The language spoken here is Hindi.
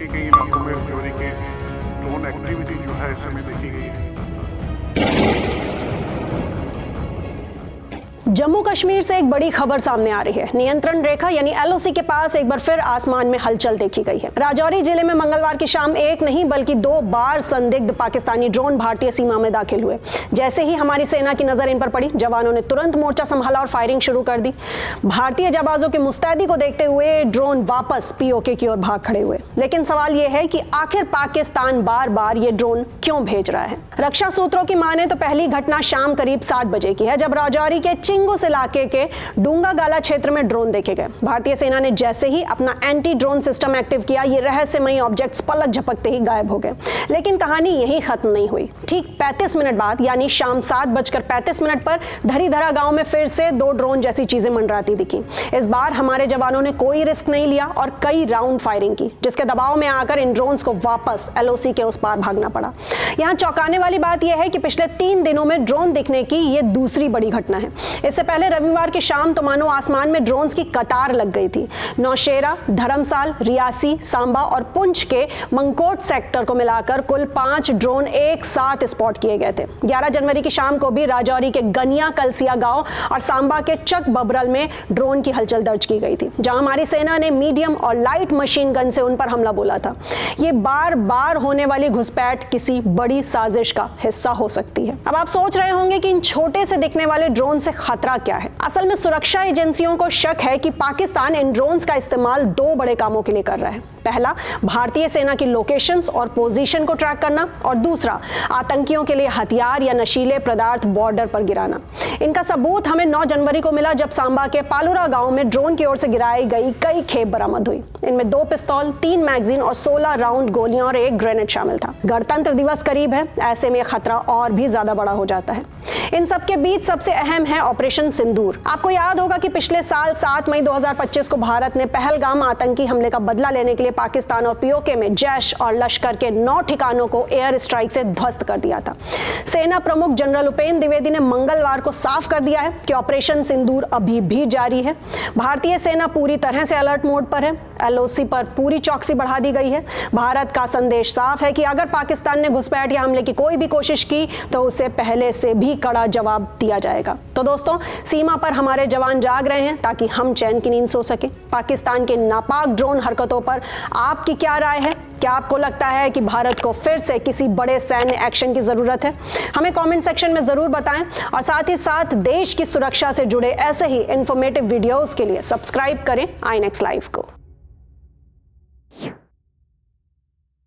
कई कई इलाकों में चोरी के ड्रोन एक्टिविटी जो है इस समय देखी गई है। जम्मू कश्मीर से एक बड़ी खबर सामने आ रही है। नियंत्रण रेखा यानी एलओसी के पास एक बार फिर आसमान में हलचल देखी गई है। राजौरी जिले में मंगलवार की शाम एक नहीं बल्कि 2 बार संदिग्ध पाकिस्तानी ड्रोन भारतीय सीमा में दाखिल हुए। जैसे ही हमारी सेना की नजर इन पर पड़ी, जवानों ने तुरंत मोर्चा संभाला और फायरिंग शुरू कर दी। भारतीय जाबाजों की मुस्तैदी को देखते हुए ड्रोन वापस पीओके की ओर भाग खड़े हुए। लेकिन सवाल यह है कि आखिर पाकिस्तान बार बार ये ड्रोन क्यों भेज रहा है। रक्षा सूत्रों की माने तो पहली घटना शाम करीब 7 बजे की है, जब राजौरी के चिंगुस इलाके के डूंगा गाला क्षेत्र में ड्रोन देखे गए। भारतीय सेना ने जैसे ही अपना एंटी ड्रोन सिस्टम एक्टिव किया, ये रहस्यमयी ऑब्जेक्ट्स पलक झपकते ही गायब हो गए। लेकिन कहानी यहीं खत्म नहीं हुई। ठीक 35 मिनट बाद यानी शाम 7:35 पर धरीधरा गांव में फिर से 2 ड्रोन जैसी चीजें मंडराती दिखी। इस बार हमारे जवानों ने कोई रिस्क नहीं लिया और कई राउंड फायरिंग की, जिसके दबाव में आकर इन ड्रोन्स को वापस एलओसी के उस पार भागना पड़ा। यहां चौंकाने वाली बात यह है कि पिछले 3 दिनों में ड्रोन दिखने की ये दूसरी बड़ी घटना है। इससे पहले रविवार की शाम तो मानो आसमान में ड्रोन्स की कतार लग गई थी। नौशेरा, धर्मसाल, रियासी, सांबा और पुंछ के मंकोट सेक्टर को मिलाकर कुल 5 ड्रोन एक साथ स्पॉट किए गए थे। 11 जनवरी की शाम को भी राजौरी के गनिया कलसिया गांव और सांबा के चक बबरल में ड्रोन की हलचल दर्ज की गई थी, जहां हमारी सेना ने मीडियम और लाइट मशीन गन से उन पर हमला बोला था। ये बार बार होने वाली घुसपैठ किसी बड़ी साजिश का हिस्सा हो सकती है। अब आप सोच रहे होंगे कि इन छोटे से दिखने वाले ड्रोन से खतरा क्या है। असल में सुरक्षा एजेंसियों को शक है कि पाकिस्तान इन ड्रोन्स का इस्तेमाल 2 बड़े कामों के लिए कर रहा है। पहला, भारतीय सेना की लोकेशंस और पोजीशन को ट्रैक करना, और दूसरा, आतंकियों के लिए हथियार या नशीले पदार्थ बॉर्डर पर गिराना। इनका सबूत हमें 9 जनवरी को मिला, जब सांबा के पालुरा गांव में ड्रोन की ओर से गिराई गई कई खेप बरामद हुई। इनमें 2 पिस्तौल, 3 मैगजीन और 16 राउंड गोलियां और 1 ग्रेनेड शामिल था। गणतंत्र दिवस करीब है, ऐसे में खतरा और भी ज्यादा बड़ा हो जाता है। इन सबके बीच सबसे अहम है ऑपरेशन सिंदूर। आपको याद होगा कि पिछले साल 7 मई 2025 को भारत ने पहलगाम आतंकी हमले का बदला लेने के लिए पाकिस्तान और पीओके में जैश और लश्कर के 9 ठिकानों को एयर स्ट्राइक से ध्वस्त कर दिया था। सेना प्रमुख जनरल उपेंद्र द्विवेदी ने मंगलवार को साफ कर दिया है कि ऑपरेशन सिंदूर अभी भी जारी है। भारतीय सेना पूरी तरह से अलर्ट मोड पर है। एलओसी पर पूरी चौकसी बढ़ा दी गई है। भारत का संदेश साफ है कि अगर पाकिस्तान ने घुसपैठ या हमले की कोई भी कोशिश की तो उसे पहले से भी कड़ा जवाब दिया जाएगा। तो दोस्तों, सीमा पर हमारे जवान जाग रहे हैं ताकि हम चैन की नींद सो सके। पाकिस्तान के नापाक ड्रोन हरकतों पर आपकी क्या राय है? क्या आपको लगता है कि भारत को फिर से किसी बड़े सैन्य एक्शन की जरूरत है? हमें कमेंट सेक्शन में जरूर बताएं और साथ ही साथ देश की सुरक्षा से जुड़े ऐसे ही इंफॉर्मेटिव वीडियोस के लिए सब्सक्राइब करें आईनेक्स लाइव को।